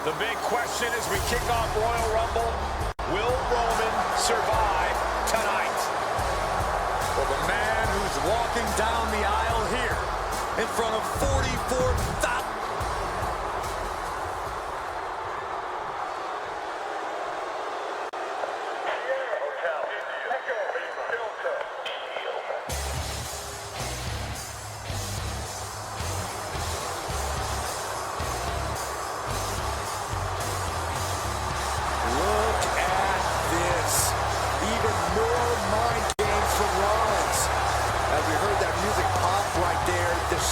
The big question as we kick off Royal Rumble, will Roman survive tonight? Well, the man who's walking down the aisle here in front of 44,000.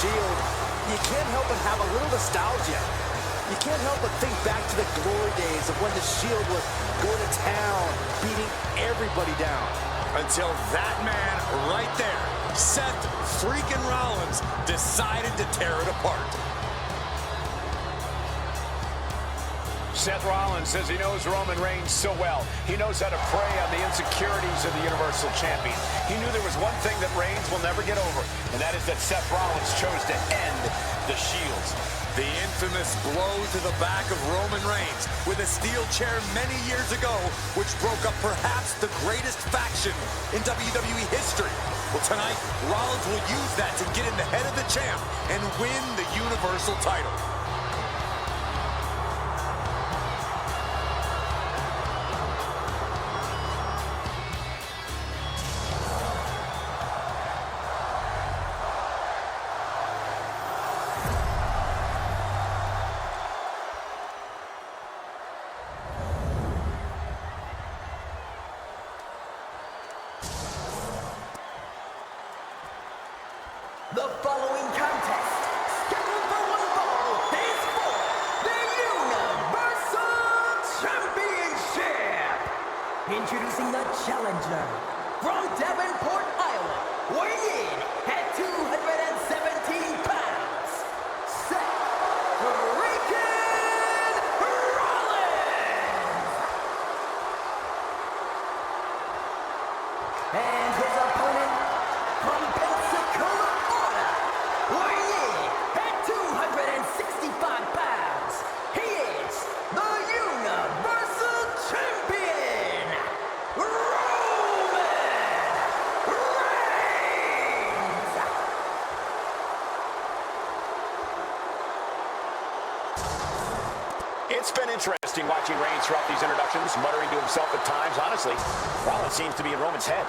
You can't help but have a little nostalgia. You can't help but think back to the glory days of when the Shield would go to town, beating everybody down. Until that man right there, Seth freaking Rollins, decided to tear it apart. Seth Rollins says he knows Roman Reigns so well. He knows how to prey on the insecurities of the Universal Champion. He knew there was one thing that Reigns will never get over, and that is that Seth Rollins chose to end the Shield. The infamous blow to the back of Roman Reigns with a steel chair many years ago, which broke up perhaps the greatest faction in WWE history. Well, tonight, Rollins will use that to get in the head of the champ and win the Universal title. The following contest, scheduled for one fall, is for the Universal Championship. Introducing the challenger from Davenport, Iowa, weighing in at 217 pounds, Seth freaking Rollins. And his opponent from Pensacola, weighing in at 265 pounds, he is the Universal Champion, Roman Reigns! It's been interesting watching Reigns throughout these introductions, muttering to himself at times. Honestly, Rollins seems to be in Roman's head.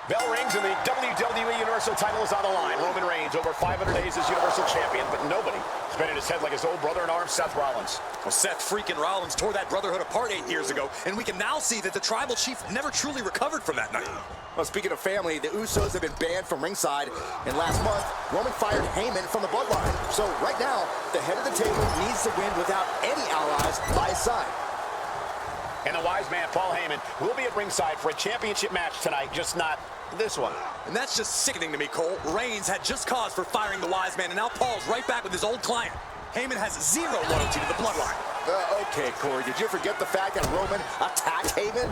Bell rings and the WWE Universal title is on the line. Roman Reigns, over 500 days as Universal Champion, but nobody has been in his head like his old brother-in-arms, Seth Rollins. Well, Seth freaking Rollins tore that brotherhood apart 8 years ago, and we can now see that the Tribal Chief never truly recovered from that night. Well, speaking of family, the Usos have been banned from ringside, and last month, Roman fired Heyman from the bloodline. So right now, the head of the table needs to win without any allies by his side. And the wise man, Paul Heyman, will be at ringside for a championship match tonight, just not this one. And that's just sickening to me, Cole. Reigns had just cause for firing the wise man, and now Paul's right back with his old client. Heyman has zero loyalty to the bloodline. Okay, Corey, did you forget the fact that Roman attacked Heyman?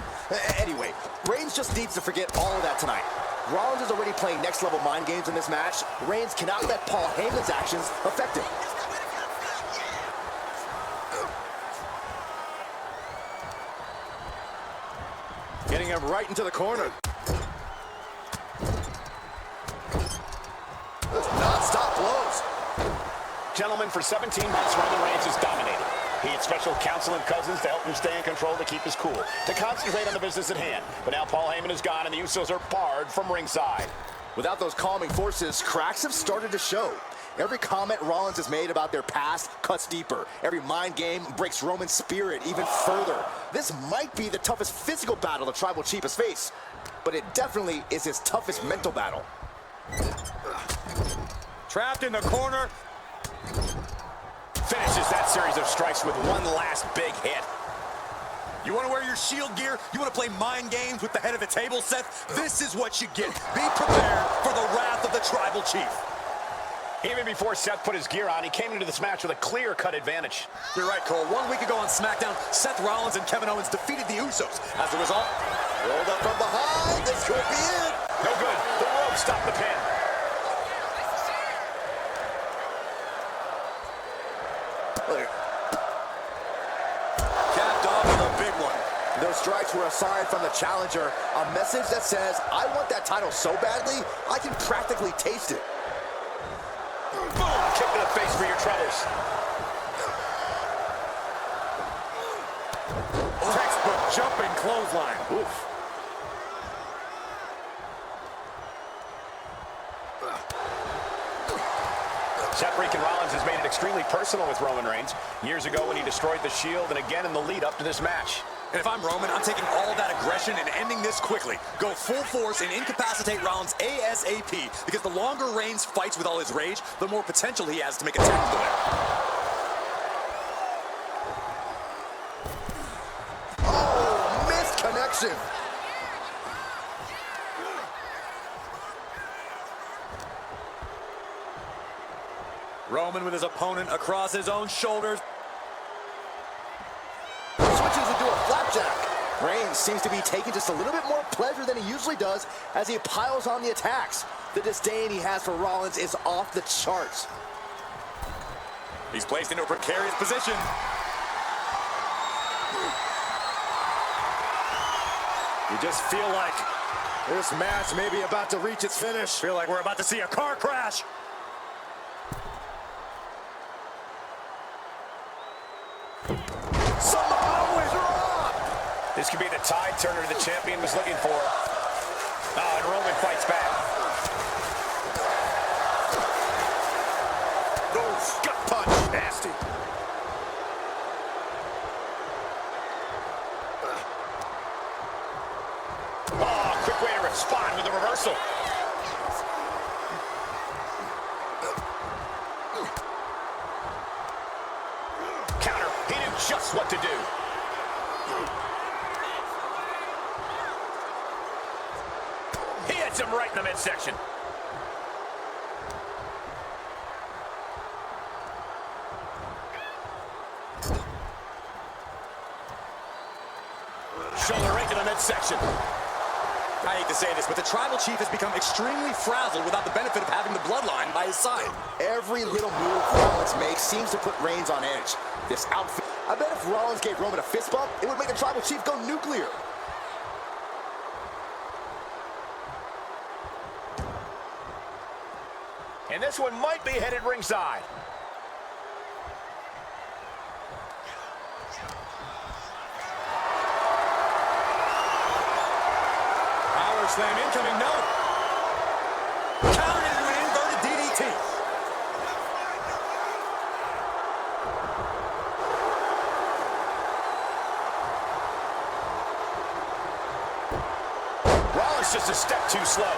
Anyway, Reigns just needs to forget all of that tonight. Rollins is already playing next-level mind games in this match. Reigns cannot let Paul Heyman's actions affect him. Getting him right into the corner. Non-stop blows. Gentlemen, for 17 months, Roman Reigns has dominated. He had special counsel and cousins to help him stay in control, to keep his cool, to concentrate on the business at hand. But now Paul Heyman is gone, and the Usos are barred from ringside. Without those calming forces, cracks have started to show. Every comment Rollins has made about their past cuts deeper. Every mind game breaks Roman's spirit even further. This might be the toughest physical battle the Tribal Chief has faced, but it definitely is his toughest mental battle. Trapped in the corner. Finishes that series of strikes with one last big hit. You want to wear your Shield gear? You want to play mind games with the head of the table, Seth? This is what you get. Be prepared for the wrath of the Tribal Chief. Even before Seth put his gear on, he came into this match with a clear-cut advantage. You're right, Cole. 1 week ago on SmackDown, Seth Rollins and Kevin Owens defeated the Usos. As a result, Rolled up from behind. This could be it. No good. The rope stopped the pin. Capped off with a big one. Those strikes were a sign from the challenger, a message that says, I want that title so badly, I can practically taste it. Boom! Kick to the face for your troubles. Textbook jumping clothesline. Oof. Seth Rollins has made it extremely personal with Roman Reigns. Years ago when he destroyed the Shield, and again in the lead up to this match. And if I'm Roman, I'm taking all that aggression and ending this quickly. Go full force and incapacitate Rollins ASAP, because the longer Reigns fights with all his rage, the more potential he has to make a technical there. Oh, missed connection. Roman with his opponent across his own shoulders. Switches into a flapjack. Reigns seems to be taking just a little bit more pleasure than he usually does as he piles on the attacks. The disdain he has for Rollins is off the charts. He's placed into a precarious position. You just feel like this match may be about to reach its finish. Feel like we're about to see a car crash. This could be the tide turner the champion was looking for. Oh, and Roman fights back. Oh, gut punch. Nasty. Oh, quick way to respond with a reversal. Counter. He knew just what to do. He hits him right in the midsection. Shoulder right to the midsection. I hate to say this, but the Tribal Chief has become extremely frazzled without the benefit of having the bloodline by his side. Every little move Rollins makes seems to put Reigns on edge. This outfit. I bet if Rollins gave Roman a fist bump, it would make the Tribal Chief go nuclear. And this one might be headed ringside. Power slam incoming, no. Countered into an inverted DDT. Rollins just a step too slow.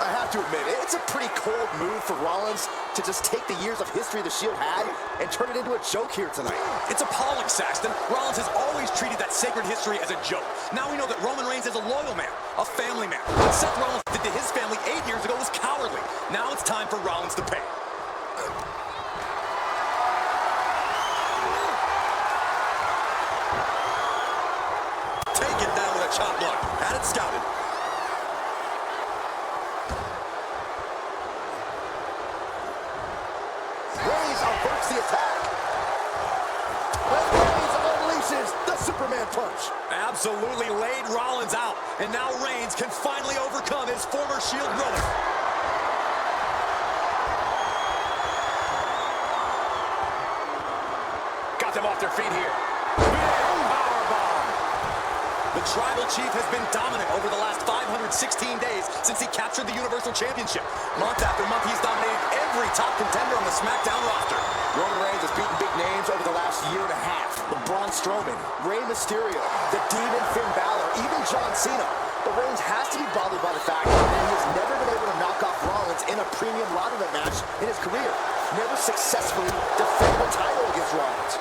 I have to admit, it's a pretty cold move for Rollins to just take the years of history the Shield had and turn it into a joke here tonight. It's appalling, Saxton. Rollins has always treated that sacred history as a joke. Now we know that Roman Reigns is a loyal man, a family man. What Seth Rollins did to his family 8 years ago was cowardly. Now it's time for Rollins to pay. Take it down with a chop block. Had it scouted. Averts the attack. But Reigns unleashes the Superman punch. Absolutely laid Rollins out. And now Reigns can finally overcome his former Shield brother. Got them off their feet here. The Tribal Chief has been dominant over the last 516 days since he captured the Universal Championship. Month after month, he's dominated every top contender on the SmackDown roster. Roman Reigns has beaten big names over the last year and a half. Braun Strowman, Rey Mysterio, the Demon Finn Balor, even John Cena. But Reigns has to be bothered by the fact that he has never been able to knock off Rollins in a premium ladder match in his career. Never successfully defended the title against Rollins.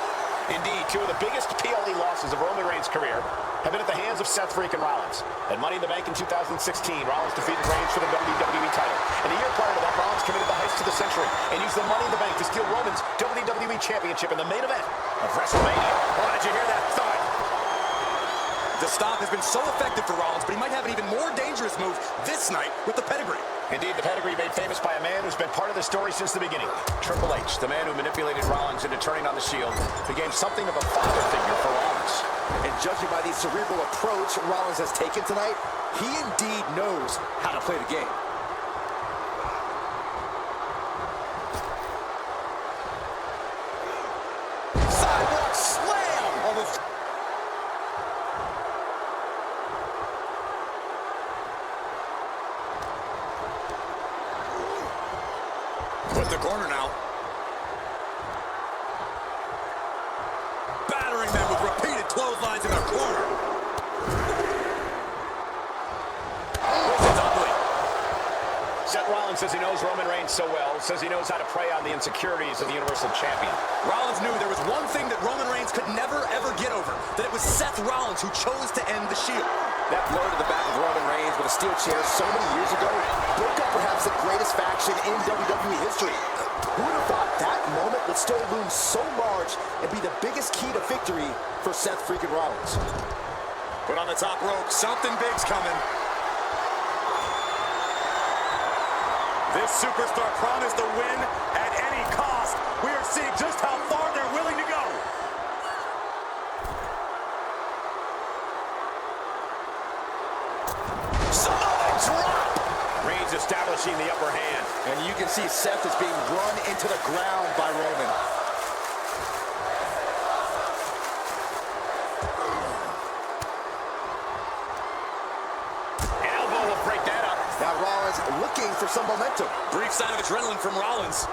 Indeed, two of the biggest PLE losses of Roman Reigns' career have been at the hands of Seth Rollins. At Money in the Bank in 2016, Rollins defeated Reigns for the WWE title. And a year prior to that, Rollins committed the heist of the century and used the Money in the Bank to steal Roman's WWE Championship in the main event of WrestleMania. Oh, did you hear that thud? The stop has been so effective for Rollins, but he might have an even more dangerous move this night with the pedigree. Indeed, the pedigree made famous by a man who's been part of the story since the beginning. Triple H, the man who manipulated Rollins into turning on the Shield, became something of a father figure for Rollins. And judging by the cerebral approach Rollins has taken tonight, he indeed knows how to play the game. Sidewalk slam! Almost. Put the corner now. Battering them with repeated clotheslines in the corner. This is ugly. Seth Rollins says he knows Roman Reigns so well, says he knows how to prey on the insecurities of the Universal Champion. Rollins knew there was one thing that Roman Reigns could never, ever get over, that it was Seth Rollins who chose to end the Shield. That blow to the back of Roman Reigns with a steel chair so many years ago broke up perhaps the greatest faction in WWE history. Who would have thought that moment would still loom so large and be the biggest key to victory for Seth freaking Rollins? But on the top rope, something big's coming. This superstar promised a win at any cost. We are seeing just how far they're willing to go. Samoa drop! Reigns establishing the upper hand. And you can see Seth is being run into the ground by Roman. Elbow will break that up. Now Rollins looking for some momentum. Brief sign of adrenaline from Rollins.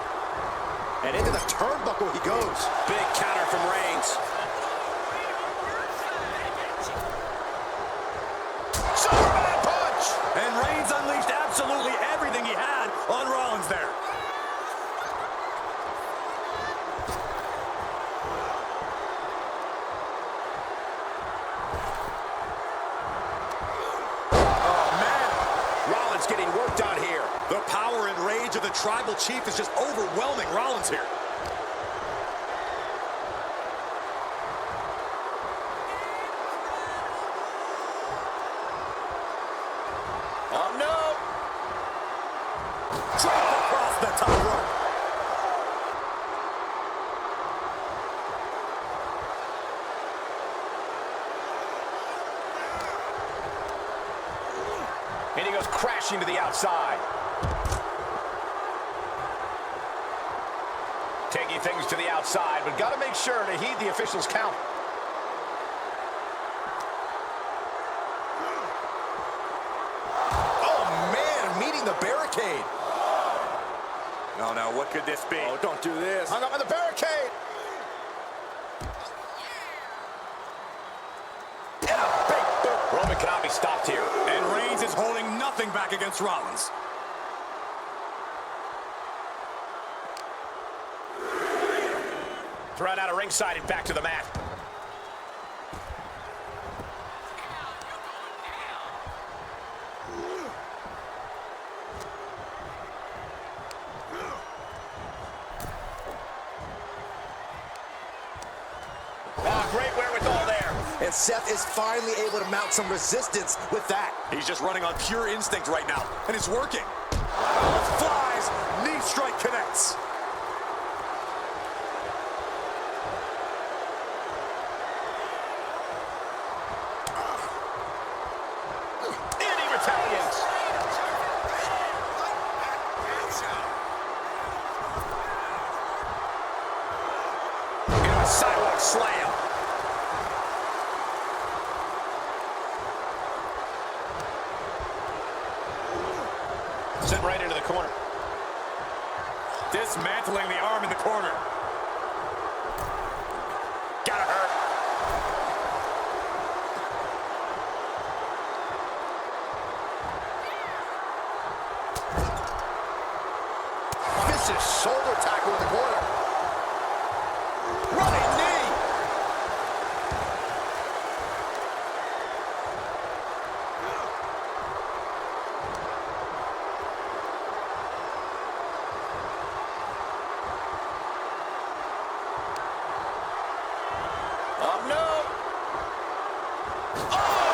And into the turnbuckle he goes. Big counter from Reigns. Superman punch! And Reigns unleashed absolutely everything he had on Rollins there. Rollins getting worked on here. The power and rage of the Tribal Chief is just overwhelming Rollins here. Oh, no. Drop across the top rope. And he goes crashing to the outside. Taking things to the outside, but got to make sure to heed the official's count. Oh man, meeting the barricade. Oh no, what could this be? Oh, don't do this. Hung up on the barricade. And a big boot. Roman cannot be stopped here. And Reigns is holding nothing back against Rollins. Thrown out of ringside and back to the mat. Great wherewithal there. And Seth is finally able to mount some resistance with that. He's just running on pure instinct right now, and it's working. Rollins flies, knee strike connects. And he retaliates. Into a sidewalk slam. Sent right into the corner. Dismantling the arm in the corner. Gotta hurt. Vicious shoulder tackle in the corner. Running knee. Oh, no. Oh!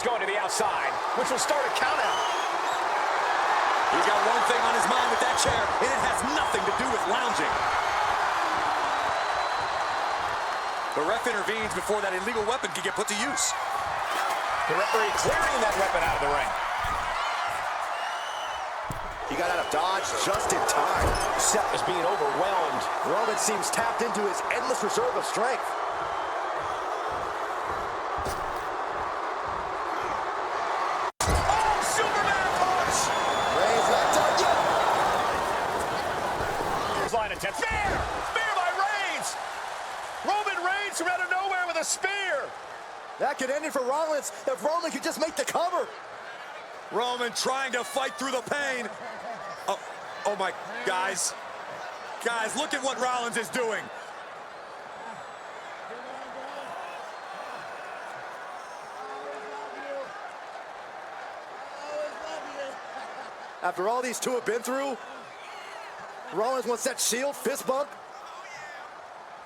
going to the outside, which will start a count-out. He's got one thing on his mind with that chair, and it has nothing to do with lounging. The ref intervenes before that illegal weapon can get put to use. The referee clearing that weapon out of the ring. He got out of dodge just in time. Seth is being overwhelmed. Roman seems tapped into his endless reserve of strength. Oh, Superman punch! Reigns not done yet. Here's line attempt. Spear! Spear by Reigns! Roman Reigns from out of nowhere with a spear! That could end it for Rollins if Roman could just make the cover. Roman trying to fight through the pain. Oh my, guys, look at what Rollins is doing. After all these two have been through, Rollins wants that Shield fist bump.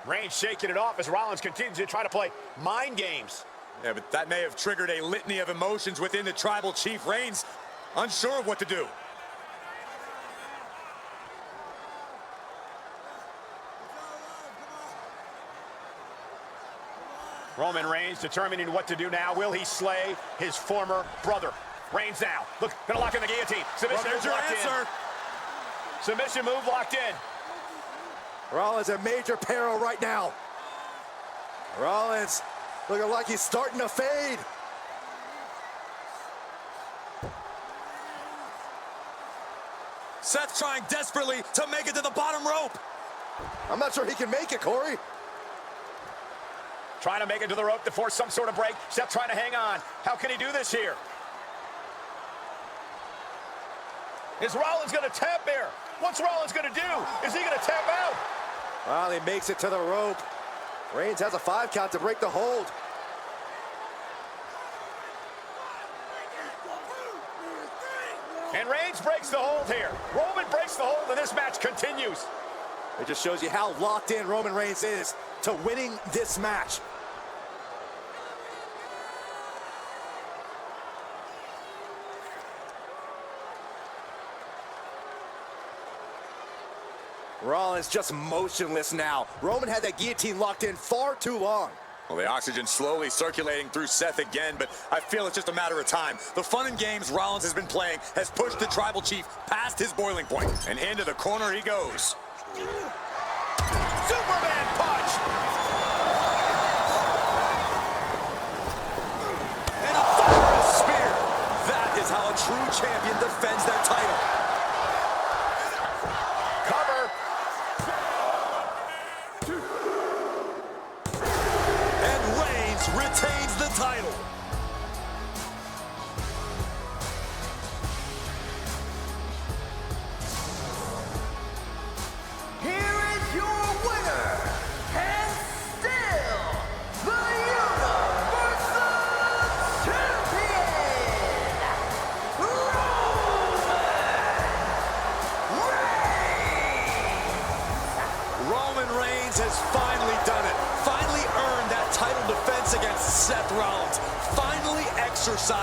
Reigns shaking it off as Rollins continues to try to play mind games. Yeah, but that may have triggered a litany of emotions within the Tribal Chief. Reigns unsure of what to do. Roman Reigns determining what to do now. Will he slay his former brother? Reigns now. Look, gonna lock in the guillotine. Submission Well, there's move your locked answer. in. Submission move locked in. Rollins in major peril right now. Rollins looking like he's starting to fade. Seth trying desperately to make it to the bottom rope. I'm not sure he can make it, Corey. Trying to make it to the rope to force some sort of break. Seth trying to hang on. How can he do this here? Is Rollins going to tap here? What's Rollins going to do? Is he going to tap out? Well, he makes it to the rope. Reigns has a 5 count to break the hold. And Reigns breaks the hold here. Roman breaks the hold, and this match continues. It just shows you how locked in Roman Reigns is to winning this match. Rollins just motionless now. Roman had that guillotine locked in far too long. Well, the oxygen slowly circulating through Seth again, but I feel it's just a matter of time. The fun and games Rollins has been playing has pushed the Tribal Chief past his boiling point, and into the corner he goes. Superman punch! And a thunderous spear. That is how a true champion defends their title. Cover. And Reigns retains the title. Here is your winner, and still the Universal Champion, Roman Reigns has finally done it. Finally earned that title defense against Seth Rollins. Finally exercised